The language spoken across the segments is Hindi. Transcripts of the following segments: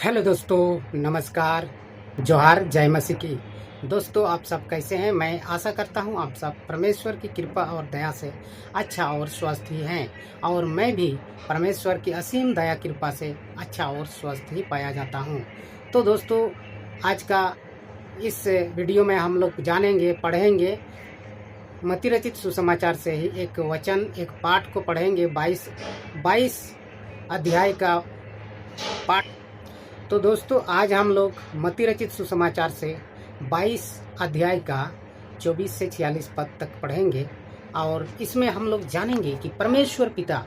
हेलो दोस्तों, नमस्कार, जोहार, जय मसीह की। दोस्तों, आप सब कैसे हैं? मैं आशा करता हूं आप सब परमेश्वर की कृपा और दया से अच्छा और स्वस्थ ही हैं। और मैं भी परमेश्वर की असीम दया कृपा से अच्छा और स्वस्थ ही पाया जाता हूं। तो दोस्तों, आज का इस वीडियो में हम लोग जानेंगे, पढ़ेंगे मत्ती रचित सुसमाचार से ही एक वचन, एक पाठ को पढ़ेंगे। 22 अध्याय का पाठ। तो दोस्तों, आज हम लोग मत्ती रचित सुसमाचार से 22 अध्याय का 24 से 46 पद तक पढ़ेंगे। और इसमें हम लोग जानेंगे कि परमेश्वर पिता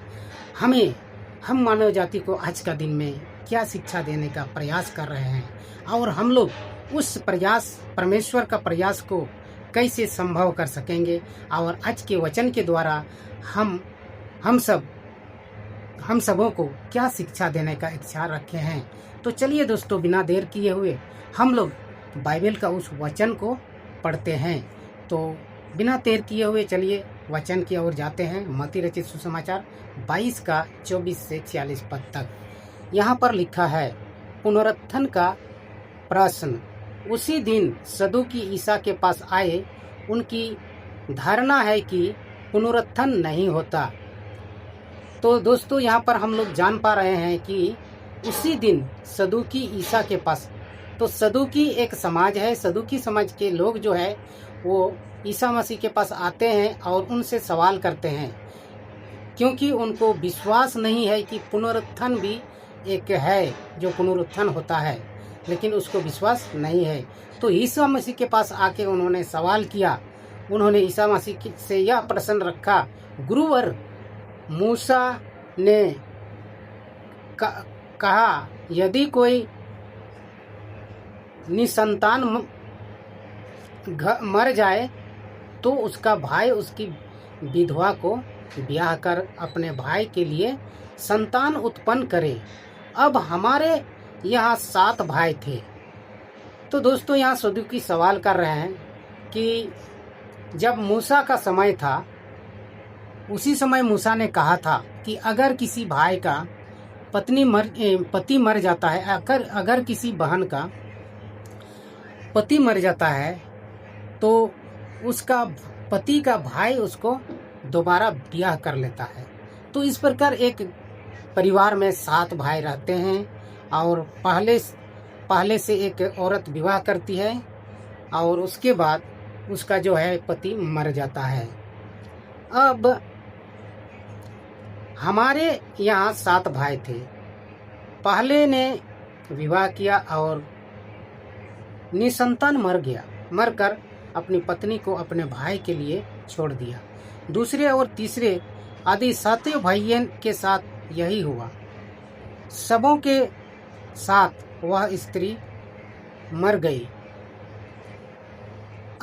हम मानव जाति को आज का दिन में क्या शिक्षा देने का प्रयास कर रहे हैं, और हम लोग उस प्रयास, परमेश्वर का प्रयास को कैसे संभव कर सकेंगे। और आज के वचन के द्वारा हम सबों को क्या शिक्षा देने का इच्छा रखे हैं। तो चलिए दोस्तों, बिना देर किए हुए हम लोग बाइबल का उस वचन को पढ़ते हैं। तो बिना देर किए हुए चलिए वचन की ओर जाते हैं। मत्ती रचित सुसमाचार 22 का 24 से 46 पद तक। यहाँ पर लिखा है, पुनरुत्थान का प्रश्न। उसी दिन सदूकी ईसा के पास आए। उनकी धारणा है कि पुनरुत्थान नहीं होता। तो दोस्तों, यहाँ पर हम लोग जान पा रहे हैं कि उसी दिन सदूकी ईसा के पास, तो सदूकी एक समाज है। सदूकी समाज के लोग जो है वो ईसा मसीह के पास आते हैं और उनसे सवाल करते हैं, क्योंकि उनको विश्वास नहीं है कि पुनरुत्थान भी एक है, जो पुनरुत्थान होता है, लेकिन उसको विश्वास नहीं है। तो ईसा मसीह के पास आके उन्होंने सवाल किया। उन्होंने ईसा मसीह से यह प्रश्न रखा, गुरुवर, मूसा ने कहा, यदि कोई निसंतान मर जाए तो उसका भाई उसकी विधवा को ब्याह कर अपने भाई के लिए संतान उत्पन्न करे। अब हमारे यहाँ 7 भाई थे। तो दोस्तों, यहाँ सदूकी सवाल कर रहे हैं कि जब मूसा का समय था, उसी समय मूसा ने कहा था कि अगर किसी भाई का पति मर जाता है, अगर किसी बहन का पति मर जाता है, तो उसका पति का भाई उसको दोबारा ब्याह कर लेता है। तो इस प्रकार एक परिवार में 7 भाई रहते हैं, और पहले से एक औरत विवाह करती है, और उसके बाद उसका जो है पति मर जाता है। अब हमारे यहाँ 7 भाई थे। पहले ने विवाह किया और निसंतान मरकर अपनी पत्नी को अपने भाई के लिए छोड़ दिया। दूसरे और तीसरे आदि 7 भाइयों के साथ यही हुआ। सबों के साथ वह स्त्री मर गई।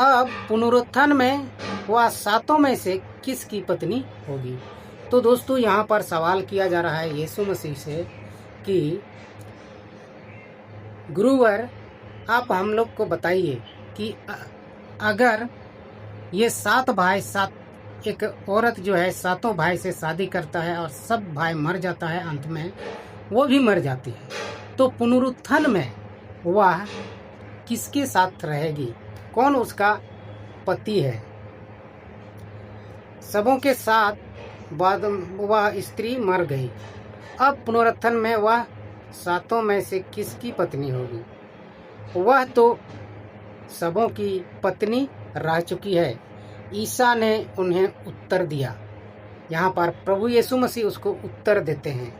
अब पुनरुत्थान में वह 7 में से किसकी पत्नी होगी? तो दोस्तों, यहाँ पर सवाल किया जा रहा है यीशु मसीह से कि गुरुवर, आप हम लोग को बताइए कि अगर ये 7 भाई, एक औरत जो है 7 भाई से शादी करता है और सब भाई मर जाता है, अंत में वो भी मर जाती है, तो पुनरुत्थान में वह किसके साथ रहेगी? कौन उसका पति है? सबों के साथ बाद वह स्त्री मर गई। अब पुनरुत्थान में वह 7 में से किसकी पत्नी होगी? वह तो सबों की पत्नी रह चुकी है। ईसा ने उन्हें उत्तर दिया। यहाँ पर प्रभु यीशु मसीह उसको उत्तर देते हैं।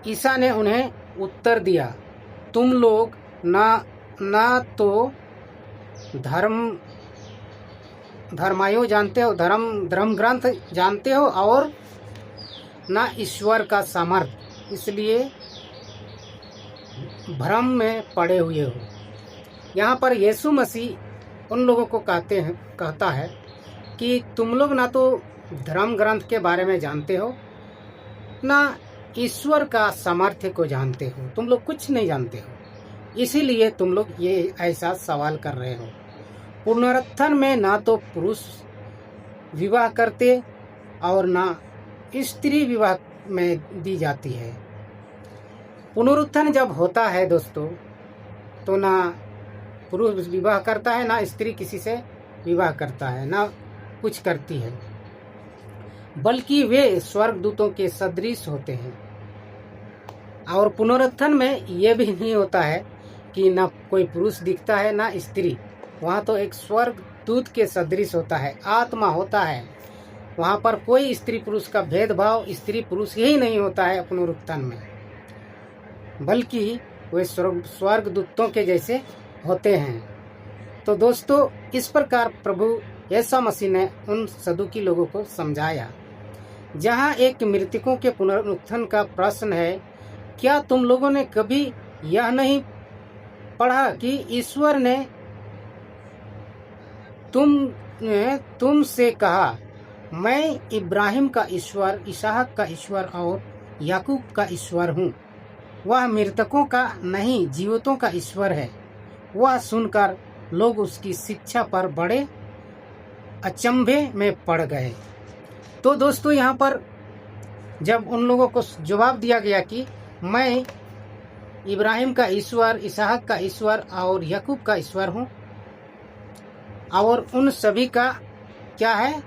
ईसा ने उन्हें उत्तर दिया, तुम लोग ना तो धर्मायो जानते हो, धर्म ग्रंथ जानते हो, और ना ईश्वर का सामर्थ्य, इसलिए भ्रम में पड़े हुए हो। यहाँ पर यीशु मसीह उन लोगों को कहता है कि तुम लोग ना तो धर्म ग्रंथ के बारे में जानते हो, ना ईश्वर का सामर्थ्य को जानते हो। तुम लोग कुछ नहीं जानते हो, इसीलिए तुम लोग ये ऐसा सवाल कर रहे हो। पुनरुत्थान में ना तो पुरुष विवाह करते और ना स्त्री विवाह में दी जाती है। पुनरुत्थान जब होता है दोस्तों, तो ना पुरुष विवाह करता है, ना स्त्री किसी से विवाह करता है, ना कुछ करती है, बल्कि वे स्वर्गदूतों के सदृश होते हैं। और पुनरुत्थान में यह भी नहीं होता है कि ना कोई पुरुष दिखता है ना स्त्री, वहाँ तो एक स्वर्गदूत के सदृश होता है, आत्मा होता है। वहाँ पर कोई स्त्री पुरुष का भेदभाव, स्त्री पुरुष यही नहीं होता है पुनरुत्थान में, बल्कि वे स्वर्गदूतों के जैसे होते हैं। तो दोस्तों, इस प्रकार प्रभु यीशु मसीह ने उन सदुकी लोगों को समझाया। जहाँ एक मृतकों के पुनरुत्थान का प्रश्न है, क्या तुम लोगों ने कभी यह नहीं पढ़ा कि ईश्वर ने तुमसे कहा, मैं इब्राहिम का ईश्वर, इसहाक का ईश्वर और याकूब का ईश्वर हूँ। वह मृतकों का नहीं, जीवितों का ईश्वर है। वह सुनकर लोग उसकी शिक्षा पर बड़े अचंभे में पड़ गए। तो दोस्तों, यहाँ पर जब उन लोगों को जवाब दिया गया कि मैं इब्राहिम का ईश्वर, इसहाक का ईश्वर और याकूब का ईश्वर हूँ, और उन सभी का क्या है,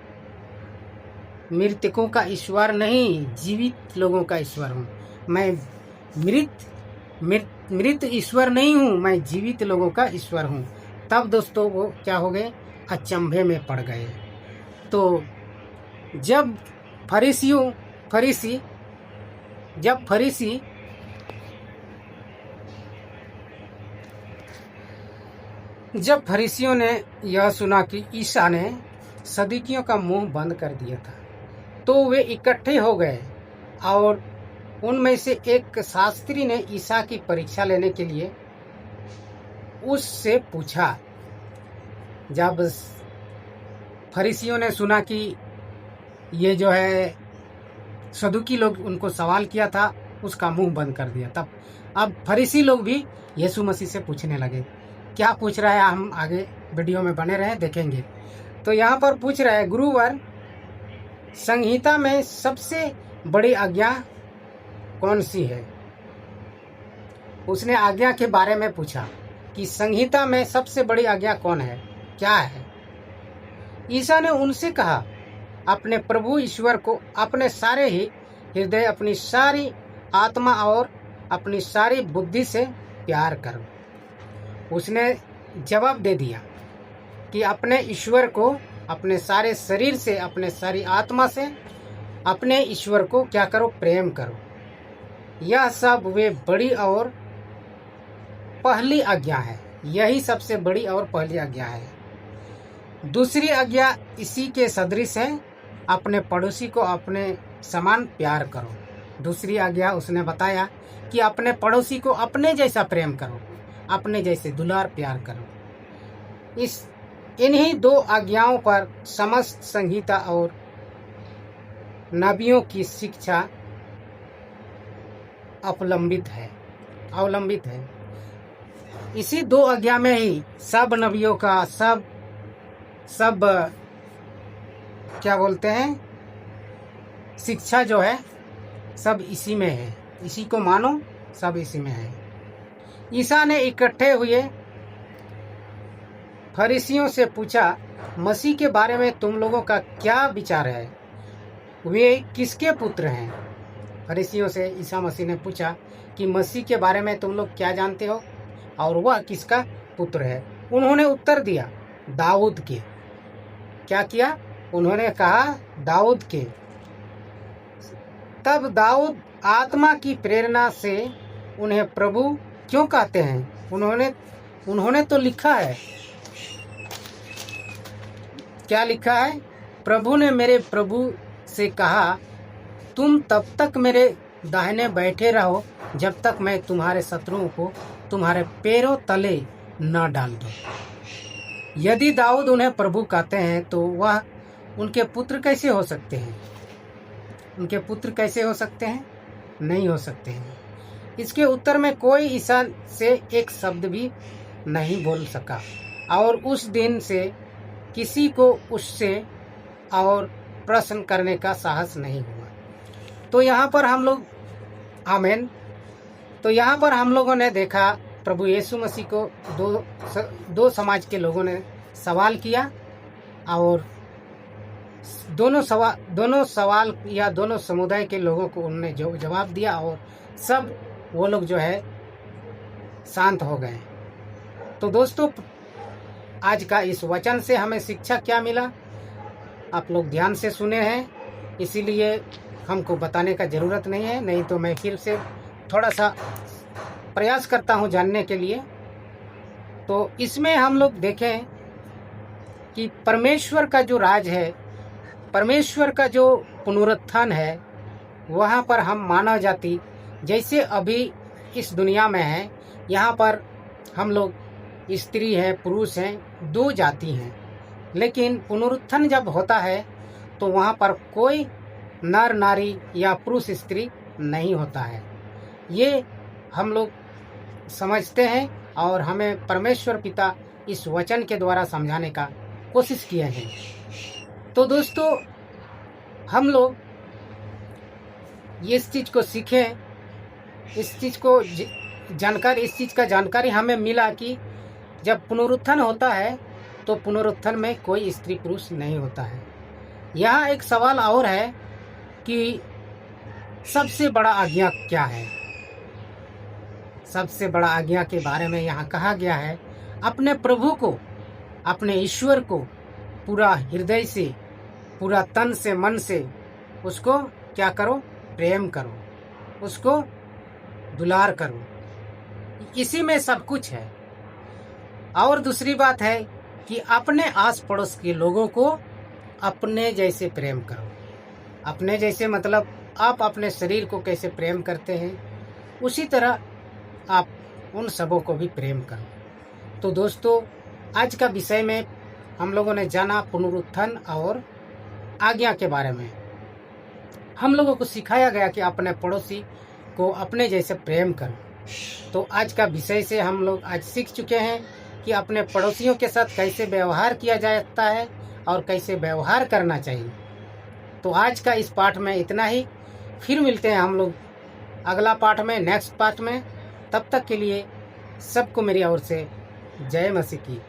मृतकों का ईश्वर नहीं, जीवित लोगों का ईश्वर हूँ। मैं मृत ईश्वर नहीं हूँ, मैं जीवित लोगों का ईश्वर हूँ। तब दोस्तों वो क्या हो गए, अचंभे में पड़ गए। तो जब फरीसियों ने यह सुना कि ईसा ने सदूकियों का मुंह बंद कर दिया था, तो वे इकट्ठे हो गए। और उनमें से एक शास्त्री ने ईसा की परीक्षा लेने के लिए उससे पूछा। जब फरीसियों ने सुना कि ये जो है सदुकी लोग उनको सवाल किया था, उसका मुंह बंद कर दिया। तब अब फरीसी लोग भी यीशु मसीह से पूछने लगे। क्या पूछ रहा है, हम आगे वीडियो में बने रहे देखेंगे। तो यहाँ पर पूछ रहा है, गुरुवर, संहिता में सबसे बड़ी आज्ञा कौन सी है? उसने आज्ञा के बारे में पूछा कि संहिता में सबसे बड़ी आज्ञा कौन है, क्या है? ईसा ने उनसे कहा, अपने प्रभु ईश्वर को अपने सारे ही हृदय, अपनी सारी आत्मा और अपनी सारी बुद्धि से प्यार करो। उसने जवाब दे दिया कि अपने ईश्वर को अपने सारे शरीर से, अपने सारी आत्मा से अपने ईश्वर को क्या करो, प्रेम करो। यह सब वे बड़ी और पहली आज्ञा है। यही सबसे बड़ी और पहली आज्ञा है। दूसरी आज्ञा इसी के सदृश है, अपने पड़ोसी को अपने समान प्यार करो। दूसरी आज्ञा उसने बताया कि अपने पड़ोसी को अपने जैसा प्रेम करो, अपने जैसे दुलार प्यार करो। इन्हीं दो आज्ञाओं पर समस्त संहिता और नबियों की शिक्षा अवलंबित है। इसी दो आज्ञा में ही सब नबियों का सब क्या बोलते हैं, शिक्षा जो है सब इसी में है। इसी को मानो, सब इसी में है। ईसा ने इकट्ठे हुए फरीसियों से पूछा, मसीह के बारे में तुम लोगों का क्या विचार है? वे किसके पुत्र हैं? फरीसियों से ईसा मसीह ने पूछा कि मसीह के बारे में तुम लोग क्या जानते हो और वह किसका पुत्र है? उन्होंने उत्तर दिया, दाऊद के। क्या किया? उन्होंने कहा, दाऊद के। तब दाऊद आत्मा की प्रेरणा से उन्हें प्रभु क्यों कहते हैं? उन्होंने तो लिखा है, क्या लिखा है? प्रभु ने मेरे प्रभु से कहा, तुम तब तक मेरे दाहिने बैठे रहो जब तक मैं तुम्हारे शत्रुओं को तुम्हारे पैरों तले न डाल दूं। यदि दाऊद उन्हें प्रभु कहते हैं तो वह उनके पुत्र कैसे हो सकते हैं? उनके पुत्र कैसे हो सकते हैं? नहीं हो सकते हैं। इसके उत्तर में कोई ईसा से एक शब्द भी नहीं बोल सका और उस दिन से किसी को उससे और प्रश्न करने का साहस नहीं हुआ। तो यहाँ पर हम लोग आमेन तो यहाँ पर हम लोगों ने देखा प्रभु यीशु मसीह को दो समाज के लोगों ने सवाल किया, और दोनों सवाल या दोनों समुदाय के लोगों को उन्होंने जो जवाब दिया, और सब वो लोग जो है शांत हो गए। तो दोस्तों, आज का इस वचन से हमें शिक्षा क्या मिला, आप लोग ध्यान से सुने हैं, इसीलिए हमको बताने का ज़रूरत नहीं है, नहीं तो मैं फिर से थोड़ा सा प्रयास करता हूं जानने के लिए। तो इसमें हम लोग देखें कि परमेश्वर का जो राज है, परमेश्वर का जो पुनरुत्थान है, वहाँ पर हम मानव जाति जैसे अभी इस दुनिया में है, यहाँ पर हम लोग स्त्री है, पुरुष हैं, दो जाति हैं। लेकिन पुनरुत्थान जब होता है तो वहाँ पर कोई नर नारी या पुरुष स्त्री नहीं होता है। ये हम लोग समझते हैं, और हमें परमेश्वर पिता इस वचन के द्वारा समझाने का कोशिश किए हैं। तो दोस्तों, हम लोग इस चीज़ को सीखें, इस चीज़ का जानकारी हमें मिला कि जब पुनरुत्थान होता है तो पुनरुत्थान में कोई स्त्री पुरुष नहीं होता है। यहाँ एक सवाल और है कि सबसे बड़ा आज्ञा क्या है। सबसे बड़ा आज्ञा के बारे में यहाँ कहा गया है, अपने प्रभु को, अपने ईश्वर को पूरा हृदय से, पूरा तन से, मन से उसको क्या करो, प्रेम करो, उसको दुलार करो। इसी में सब कुछ है। और दूसरी बात है कि अपने आस पड़ोस के लोगों को अपने जैसे प्रेम करो। अपने जैसे मतलब आप अपने शरीर को कैसे प्रेम करते हैं, उसी तरह आप उन सबों को भी प्रेम करो। तो दोस्तों, आज का विषय में हम लोगों ने जाना पुनरुत्थान और आज्ञा के बारे में। हम लोगों को सिखाया गया कि अपने पड़ोसी को अपने जैसे प्रेम करो। तो आज का विषय से हम लोग आज सीख चुके हैं कि अपने पड़ोसियों के साथ कैसे व्यवहार किया जाता है और कैसे व्यवहार करना चाहिए। तो आज का इस पाठ में इतना ही। फिर मिलते हैं हम लोग अगला पाठ में, नेक्स्ट पाठ में। तब तक के लिए सबको मेरी ओर से जय मसीह की।